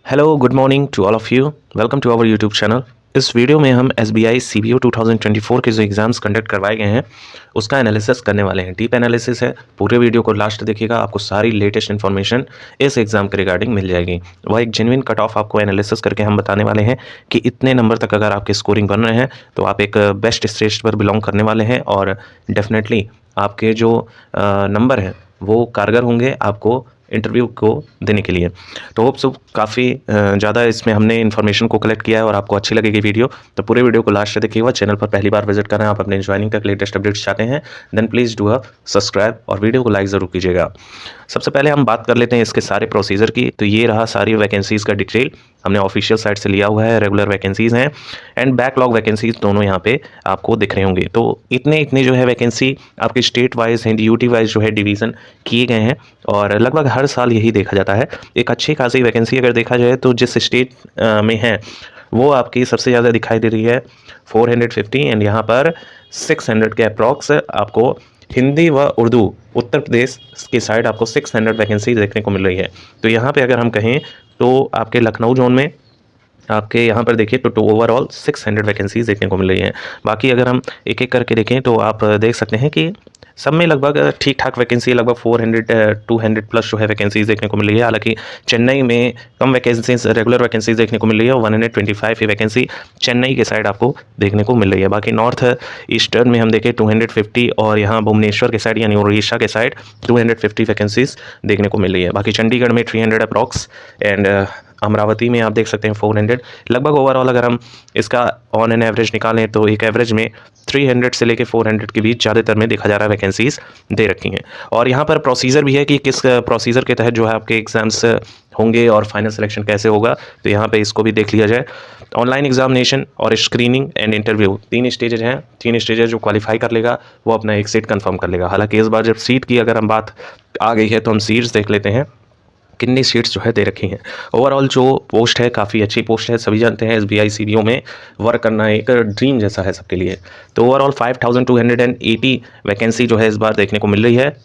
Hello good morning to all of you. Welcome to our YouTube channel. इस video में हम SBI CBO 2024 के जो एग्ज़ाम्स कंडक्ट करवाए गए हैं उसका एनालिसिस करने वाले हैं। डीप एनालिसिस है। पूरे वीडियो को लास्ट देखिएगा, आपको सारी लेटेस्ट इन्फॉर्मेशन इस एग्ज़ाम के रिगार्डिंग मिल जाएगी। वह एक जेन्युइन कट ऑफ आपको एनालिसिस करके हम बताने वाले हैं कि इतने नंबर तक अगर आपके स्कोरिंग बन रहे हैं तो आप एक बेस्ट स्टेज पर बिलोंग करने वाले हैं और डेफिनेटली आपके जो नंबर हैं वो कारगर होंगे आपको इंटरव्यू को देने के लिए। तो होप सो काफ़ी ज़्यादा इसमें हमने इन्फॉर्मेशन को कलेक्ट किया है और आपको अच्छी लगेगी वीडियो। तो पूरे वीडियो को लास्ट तक देखिएगा। चैनल पर पहली बार विजिट कर रहे हैं, आप अपने ज्वाइनिंग तक लेटेस्ट अपडेट्स चाहते हैं, then please do a subscribe और वीडियो को लाइक ज़रूर कीजिएगा। सबसे पहले हम बात कर लेते हैं इसके सारे प्रोसीजर की। तो ये रहा सारी वैकेंसीज़ का डिटेल, हमने ऑफिशियल साइट से लिया हुआ है। रेगुलर वैकेंसीज़ हैं एंड बैकलॉग वैकेंसीज़ दोनों यहाँ पे आपको दिख रहे होंगे। तो इतने जो है वैकेंसी आपके state wise and UT wise जो है डिवीज़न किए गए हैं और लगभग हर साल यही देखा जाता है। एक अच्छी खासी वैकेंसी अगर देखा जाए तो जिस स्टेट में है वो आपकी सबसे ज़्यादा दिखाई दे रही है 450 एंड यहाँ पर 600 के अप्रॉक्स आपको हिंदी व उर्दू उत्तर प्रदेश की साइड आपको 600 वैकेंसी देखने को मिल रही है। तो यहाँ पे अगर हम कहें तो आपके लखनऊ जोन में आपके यहाँ पर देखिए तो ओवरऑल 600 वैकेंसीज देखने को मिल रही हैं। बाकी अगर हम एक एक करके देखें तो आप देख सकते हैं कि सब में लगभग ठीक ठाक वैकेंसी लगभग 400 200 प्लस जो है वैकेंसीज देखने को मिल रही है। हालांकि चेन्नई में कम वैकेंसीज रेगुलर वैकेंसीज देखने को मिल रही है, 125 ही वैकेंसी चेन्नई के साइड आपको देखने को मिल रही है। बाकी नॉर्थ ईस्टर्न में हम देखें 250 और यहाँ भुवनेश्वर के साइड यानी उड़ीसा के साइड 250 वैकेंसीज देखने को मिल रही है। बाकी चंडीगढ़ में 300 अप्रॉक्स एंड अमरावती में आप देख सकते हैं 400। लगभग ओवरऑल अगर हम इसका ऑन एन एवरेज निकालें तो एक एवरेज में 300 से लेके 400 के बीच ज़्यादातर में देखा जा रहा है वैकेंसीज दे रखी हैं। और यहाँ पर प्रोसीजर भी है कि किस प्रोसीजर के तहत जो है आपके एग्जाम्स होंगे और फाइनल सिलेक्शन कैसे होगा, तो यहाँ पे इसको भी देख लिया जाए। ऑनलाइन एग्जामिनेशन और स्क्रीनिंग एंड इंटरव्यू 3 स्टेजेज हैं। 3 स्टेजेज जो क्वालिफाई कर लेगा वो अपना एक सीट कन्फर्म कर लेगा। हालांकि इस बार जब सीट की अगर हम बात आ गई है तो हम सीट्स देख लेते हैं कितनी सीट्स जो है दे रखी हैं। ओवरऑल जो पोस्ट है काफ़ी अच्छी पोस्ट है। सभी जानते हैं SBI CBO में वर्क करना एक ड्रीम जैसा है सबके लिए। तो ओवरऑल 5280 वैकेंसी जो है इस बार देखने को मिल रही है,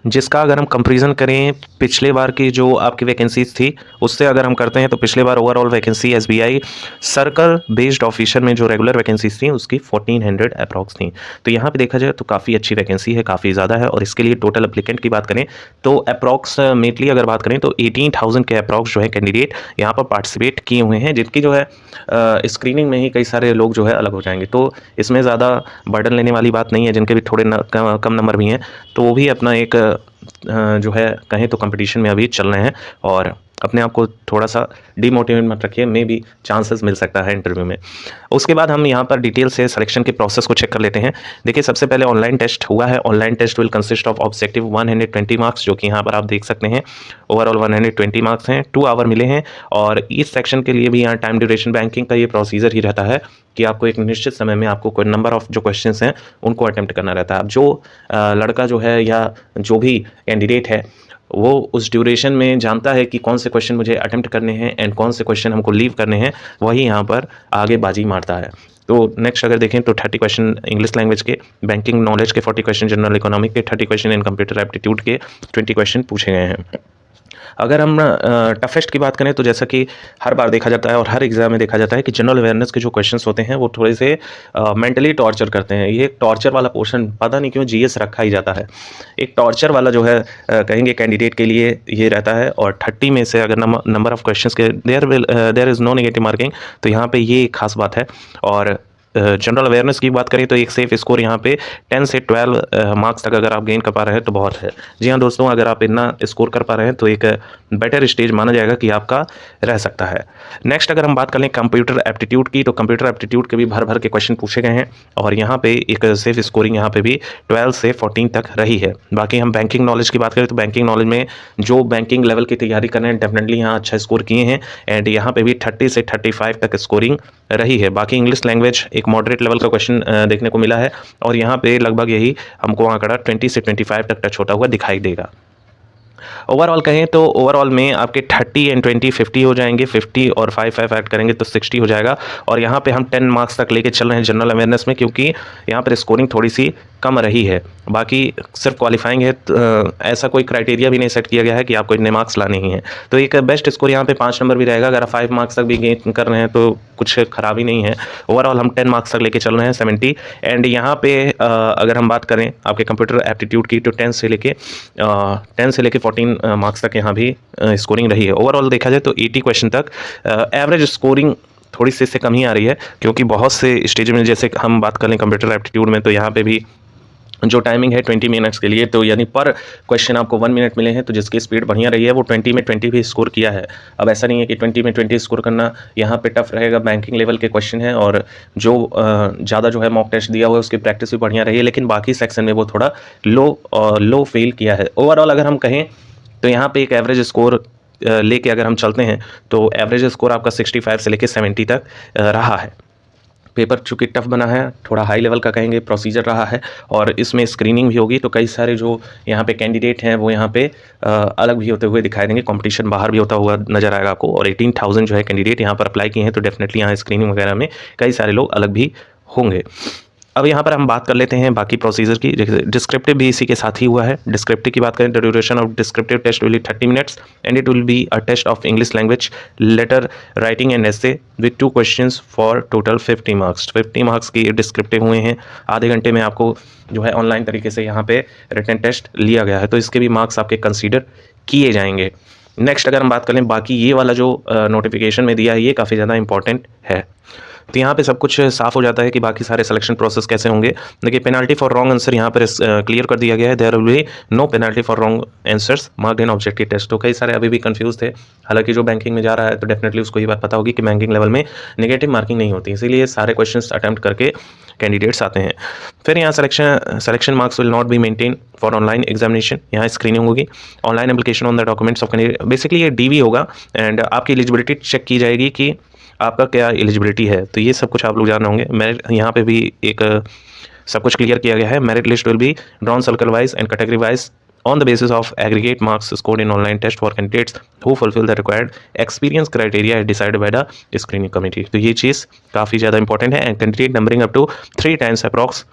जिसका अगर हम कंपैरिजन करें पिछले बार की जो आपकी वैकेंसीज थी उससे अगर हम करते हैं तो पिछले बार overall vacancy SBI circle based officer में जो रेगुलर वैकेंसीज थी उसकी 1400 अप्रॉक्स थी। तो यहाँ पे देखा जाए तो काफ़ी अच्छी वैकेंसी है, काफ़ी ज़्यादा है। और इसके लिए टोटल अप्लीकेंट की बात करें तो अप्रॉक्समेटली अगर बात करें तो 18,000 के अप्रॉक्स जो है कैंडिडेट यहाँ पर पार्टिसिपेट किए हुए हैं, जिनकी जो है स्क्रीनिंग में ही कई सारे लोग जो है अलग हो जाएंगे। तो इसमें ज़्यादा बर्डन लेने वाली बात नहीं है। जिनके भी थोड़े कम नंबर भी हैं तो वो भी अपना एक जो है कहें तो कंपटीशन में अभी चल रहे हैं और अपने आप को थोड़ा सा डीमोटिवेट मत रखिए, मे भी चांसेस मिल सकता है इंटरव्यू में। उसके बाद हम यहाँ पर डिटेल से सिलेक्शन के प्रोसेस को चेक कर लेते हैं। देखिए सबसे पहले ऑनलाइन टेस्ट हुआ है। Online test will consist of objective 120 marks, जो कि यहाँ पर आप देख सकते हैं ओवरऑल 120 मार्क्स हैं। 2 आवर मिले हैं और इस सेक्शन के लिए भी यहाँ टाइम ड्यूरेशन बैंकिंग का ये प्रोसीजर ही रहता है कि आपको एक निश्चित समय में आपको कोई नंबर ऑफ जो क्वेश्चंस हैं उनको अटेम्प्ट करना रहता है। अब जो लड़का जो है या जो भी कैंडिडेट है वो उस ड्यूरेशन में जानता है कि कौन से क्वेश्चन मुझे अटेम्प्ट करने हैं एंड कौन से क्वेश्चन हमको लीव करने हैं, वही यहाँ पर आगे बाजी मारता है। तो नेक्स्ट अगर देखें तो 30 क्वेश्चन इंग्लिश लैंग्वेज के, बैंकिंग नॉलेज के 40 क्वेश्चन, जनरल इकोनॉमिक के 30 क्वेश्चन एंड कंप्यूटर एप्टीट्यूड के 20 क्वेश्चन पूछे गए हैं। अगर हम टफेस्ट की बात करें तो जैसा कि हर बार देखा जाता है और हर एग्जाम में देखा जाता है कि जनरल अवेयरनेस के जो क्वेश्चंस होते हैं वो थोड़े से मेंटली टॉर्चर करते हैं। ये टॉर्चर वाला पोर्शन पता नहीं क्यों GS रखा ही जाता है। एक टॉर्चर वाला जो है कहेंगे कैंडिडेट के लिए ये रहता है। और 30 में से अगर नंबर ऑफ क्वेश्चंस के there is no negative marking, तो यहाँ पे ये एक खास बात है। और जनरल अवेयरनेस की बात करें तो एक सेफ स्कोर यहाँ पे 10 से 12 मार्क्स तक अगर आप गेन कर पा रहे हैं तो बहुत है। जी हाँ दोस्तों, अगर आप इतना स्कोर कर पा रहे हैं तो एक बेटर स्टेज माना जाएगा कि आपका रह सकता है। नेक्स्ट अगर हम बात करें कंप्यूटर एप्टीट्यूड की, तो कंप्यूटर एप्टीट्यूड के भी भर भर के क्वेश्चन पूछे गए हैं और यहाँ पे एक सेफ स्कोरिंग यहाँ पे भी 12 से 14 तक रही है। बाकी हम बैंकिंग नॉलेज की बात करें तो बैंकिंग नॉलेज में जो बैंकिंग लेवल की तैयारी कर रहे हैं डेफिनेटली यहाँ अच्छा स्कोर किए हैं एंड यहाँ पे भी 30 से 35 तक स्कोरिंग रही है। बाकी इंग्लिश लैंग्वेज एक मॉडरेट लेवल का क्वेश्चन देखने को मिला है और यहाँ पे लगभग यही हमको आंकड़ा 20 से 25 तक टच होता हुआ दिखाई देगा। ओवरऑल कहें तो ओवरऑल में आपके 30 एंड 20 50 हो जाएंगे, 50 और 5 ऐड करेंगे तो 60 हो जाएगा। और यहाँ पे हम 10 मार्क्स तक लेके चल रहे हैं जनरल अवेयरनेस में, क्योंकि यहाँ पर स्कोरिंग थोड़ी सी कम रही है। बाकी सिर्फ क्वालिफाइंग है, ऐसा कोई क्राइटेरिया भी नहीं सेट किया गया है कि आपको इतने मार्क्स लाने ही हैं। तो एक बेस्ट स्कोर यहाँ पे 5 नंबर भी रहेगा। अगर आप 5 मार्क्स तक भी गेन कर रहे हैं तो कुछ खराबी नहीं है। ओवरऑल हम 10 मार्क्स तक लेके चल रहे हैं 70। एंड यहाँ पे अगर हम बात करें आपके कंप्यूटर एप्टीट्यूड की, तो 10 से लेके 14 मार्क्स तक यहाँ भी स्कोरिंग रही है। ओवरऑल देखा जाए तो 80 क्वेश्चन तक एवरेज स्कोरिंग थोड़ी सी इससे कम ही आ रही है, क्योंकि बहुत से स्टेज में, जैसे हम बात करें कंप्यूटर एप्टीट्यूड में, तो यहाँ पे भी जो टाइमिंग है 20 मिनट्स के लिए, तो यानी पर क्वेश्चन आपको 1 मिनट मिले हैं। तो जिसकी स्पीड बढ़िया रही है वो 20 में 20 भी स्कोर किया है। अब ऐसा नहीं है कि 20 में 20 स्कोर करना यहाँ पे टफ रहेगा, बैंकिंग लेवल के क्वेश्चन है, और जो ज़्यादा जो है मॉक टेस्ट दिया हुआ है उसकी प्रैक्टिस भी बढ़िया रही है, लेकिन बाकी सेक्शन में वो थोड़ा लो फेल किया है। ओवरऑल अगर हम कहें तो यहाँ पे एक एवरेज स्कोर लेके अगर हम चलते हैं तो एवरेज स्कोर आपका 65 से लेके 70 तक रहा है। पेपर चूँकि टफ बना है, थोड़ा हाई लेवल का कहेंगे प्रोसीजर रहा है, और इसमें स्क्रीनिंग भी होगी, तो कई सारे जो यहाँ पे कैंडिडेट हैं वो यहाँ पे अलग भी होते हुए दिखाई देंगे। कंपटीशन बाहर भी होता हुआ नजर आएगा आपको, और 18,000 जो है कैंडिडेट यहाँ पर अप्लाई किए हैं, तो डेफिनेटली यहाँ स्क्रीनिंग वगैरह में कई सारे लोग अलग भी होंगे। अब यहाँ पर हम बात कर लेते हैं बाकी प्रोसीजर की। डिस्क्रिप्टिव भी इसी के साथ ही हुआ है। डिस्क्रिप्टिव की बात करें, the duration of descriptive test will be 30 minutes and it will be a test of English language, letter writing and essay with 2 questions for total 50 marks. 50 marks की डिस्क्रिप्टिव हुए हैं। आधे घंटे में आपको जो है ऑनलाइन तरीके से यहाँ पे रिटन टेस्ट लिया गया है, तो इसके भी मार्क्स आपके कंसीडर किए जाएंगे। नेक्स्ट अगर हम बात करें, बाकी ये वाला जो नोटिफिकेशन में दिया है ये काफ़ी ज़्यादा इंपॉर्टेंट है। तो यहाँ पे सब कुछ साफ हो जाता है कि बाकी सारे सिलेक्शन प्रोसेस कैसे होंगे। देखिए, पेनल्टी फॉर रॉन्ग आंसर यहाँ पर क्लियर कर दिया गया है। There will be no penalty for wrong answers marked in objective test. तो कई सारे अभी भी कंफ्यूज थे, हालांकि जो बैंकिंग में जा रहा है तो डेफिनेटली उसको ये बात पता होगी कि बैंकिंग लेवल में नेगेटिव मार्किंग नहीं होती, इसीलिए सारे क्वेश्चन अटैम्प्ट करके कैंडिडेट्स आते हैं। फिर यहाँ selection marks will not be maintain for online examination. यहाँ स्क्रीनिंग होगी, online application on the documents of candidate. Basically ये डीवी होगा एंड आपकी एलिजिबिलिटी चेक की जाएगी कि आपका क्या एलिजिबिलिटी है। तो ये सब कुछ आप लोग जान रहे होंगे। मेरिट यहाँ पे भी एक सब कुछ क्लियर किया गया है। Merit list will be drawn circle wise and category wise on the basis of aggregate marks scored in online test for candidates who fulfill the required experience criteria as decided by the screening committee। तो ये चीज़ काफ़ी ज़्यादा important है। And candidate numbering up to 3 times approx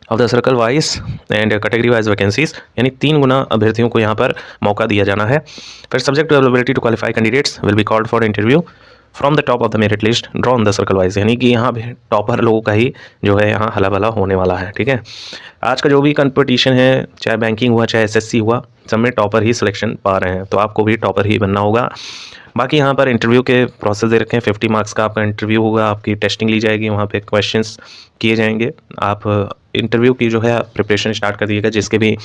of the circle wise and category wise vacancies, यानी 3 गुना अभ्यर्थियों को यहाँ पर मौका दिया जाना है। फिर subject to availability to qualify candidates will be called for interview from the top of the merit list drawn the circle wise, यानी कि यहाँ पे टॉपर लोगों का ही जो है यहाँ हला भला होने वाला है। ठीक है, आज का जो भी कंपटीशन है, चाहे बैंकिंग हुआ चाहे एसएससी हुआ, सब में टॉपर ही सिलेक्शन पा रहे हैं, तो आपको भी टॉपर ही बनना होगा। बाकी यहाँ पर इंटरव्यू के प्रोसेस दे रखे हैं। 50 मार्क्स का आपका इंटरव्यू होगा, आपकी टेस्टिंग ली जाएगी, वहाँ पे क्वेश्चंस किए जाएंगे। आप इंटरव्यू की जो है प्रिपरेशन स्टार्ट कर दीजिएगा। जिसके भी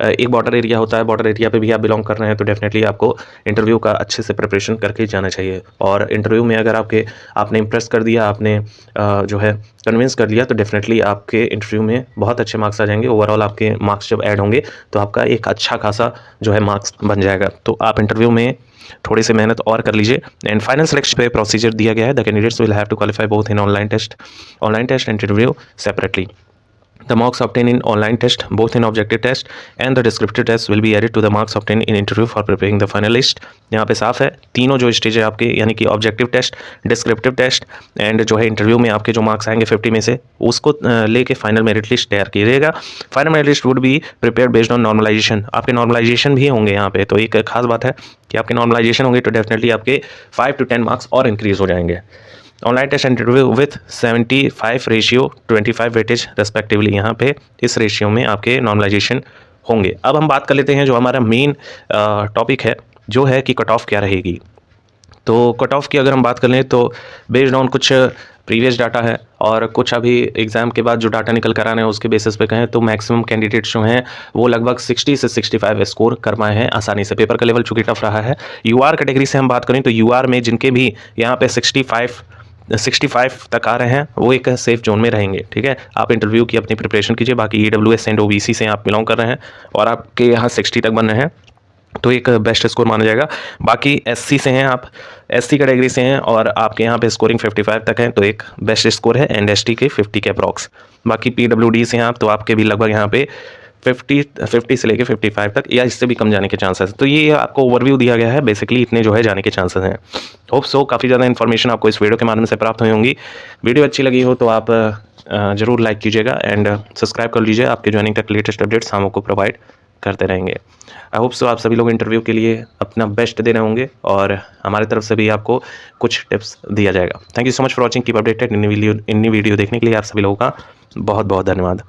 एक बॉर्डर एरिया होता है, बॉर्डर एरिया पे भी आप बिलोंग कर रहे हैं तो डेफिनेटली आपको इंटरव्यू का अच्छे से प्रिपरेशन करके जाना चाहिए। और इंटरव्यू में अगर आपने इम्प्रेस कर दिया, आपने जो है कन्विंस कर लिया, तो डेफिनेटली आपके इंटरव्यू में बहुत अच्छे मार्क्स आ जाएंगे। ओवरऑल आपके मार्क्स जब ऐड होंगे तो आपका एक अच्छा खासा जो है मार्क्स बन जाएगा। तो आप इंटरव्यू में थोड़ी सी मेहनत और कर लीजिए। एंड फाइनल सिलेक्शन पे प्रोसीजर दिया गया है। The candidates will have to qualify both in online test and interview separately. The marks obtained in online test, both in objective test and the descriptive test, will be added to the marks obtained in interview for preparing the final list। यहाँ पे साफ है, तीनों जो stage है आपके, यानी कि objective test, descriptive test and जो है इंटरव्यू में आपके जो मार्क्स आएंगे 50 में से, उसको लेके फाइनल मेरिट लिस्ट तैयार कीजिएगा। Final merit list would be prepare based on normalization. आपके नॉर्मलाइजेशन भी होंगे यहाँ पे, तो एक खास बात है कि आपके नॉर्मलाइजेशन होंगे तो डेफिनेटली आपके 5 to 10 मार्क्स और इंक्रीज हो जाएंगे। Online test interview with 75/25 weightage respectively, यहाँ पे इस रेशियो में आपके नॉर्मलाइजेशन होंगे। अब हम बात कर लेते हैं जो हमारा मेन टॉपिक है, जो है कि कट ऑफ क्या रहेगी। तो कट ऑफ की अगर हम बात कर लें तो बेस्ड ऑन कुछ प्रीवियस डाटा है और कुछ अभी एग्ज़ाम के बाद जो डाटा निकल कर आ रहे हैं उसके बेसिस पे कहें तो मैक्सिमम कैंडिडेट्स जो हैं वो लगभग 60 से 65 स्कोर कर पाए हैं आसानी से। पेपर का लेवल चूँकि टफ रहा है। यूआर कैटेगरी से हम बात करें तो यूआर में जिनके भी यहाँ पे 65 तक आ रहे हैं वो एक सेफ जोन में रहेंगे। ठीक है, आप इंटरव्यू की अपनी प्रिपरेशन कीजिए। बाकी EWS एंड OBC से आप बिलोंग कर रहे हैं और आपके यहाँ 60 तक बन रहे हैं तो एक बेस्ट स्कोर माना जाएगा। बाकी SC से हैं, आप SC कैटेगरी से हैं और आपके यहाँ पे स्कोरिंग 55 तक है तो एक बेस्ट स्कोर है। एंड ST के 50 के अप्रॉक्स। बाकी PWD से हैं आप तो आपके भी लगभग यहाँ पे 50 से लेके 55 तक या इससे भी कम जाने के चांसेस। तो ये आपको ओवरव्यू दिया गया है, बेसिकली इतने जो है जाने के चांसेस हैं। होप सो काफ़ी ज़्यादा इन्फॉर्मेशन आपको इस वीडियो के माध्यम से प्राप्त हुई होंगी। वीडियो अच्छी लगी हो तो आप ज़रूर लाइक कीजिएगा एंड सब्सक्राइब कर लीजिए। आपके ज्वाइनिंग तक लेटेस्ट अपडेट्स हम आपको प्रोवाइड करते रहेंगे। आई होप सो आप सभी लोग इंटरव्यू के लिए अपना बेस्ट दे रहे होंगे और हमारी तरफ से भी आपको कुछ टिप्स दिया जाएगा। Thank you so much for watching, keep updated. In video देखने के लिए आप सभी लोगों का बहुत बहुत धन्यवाद।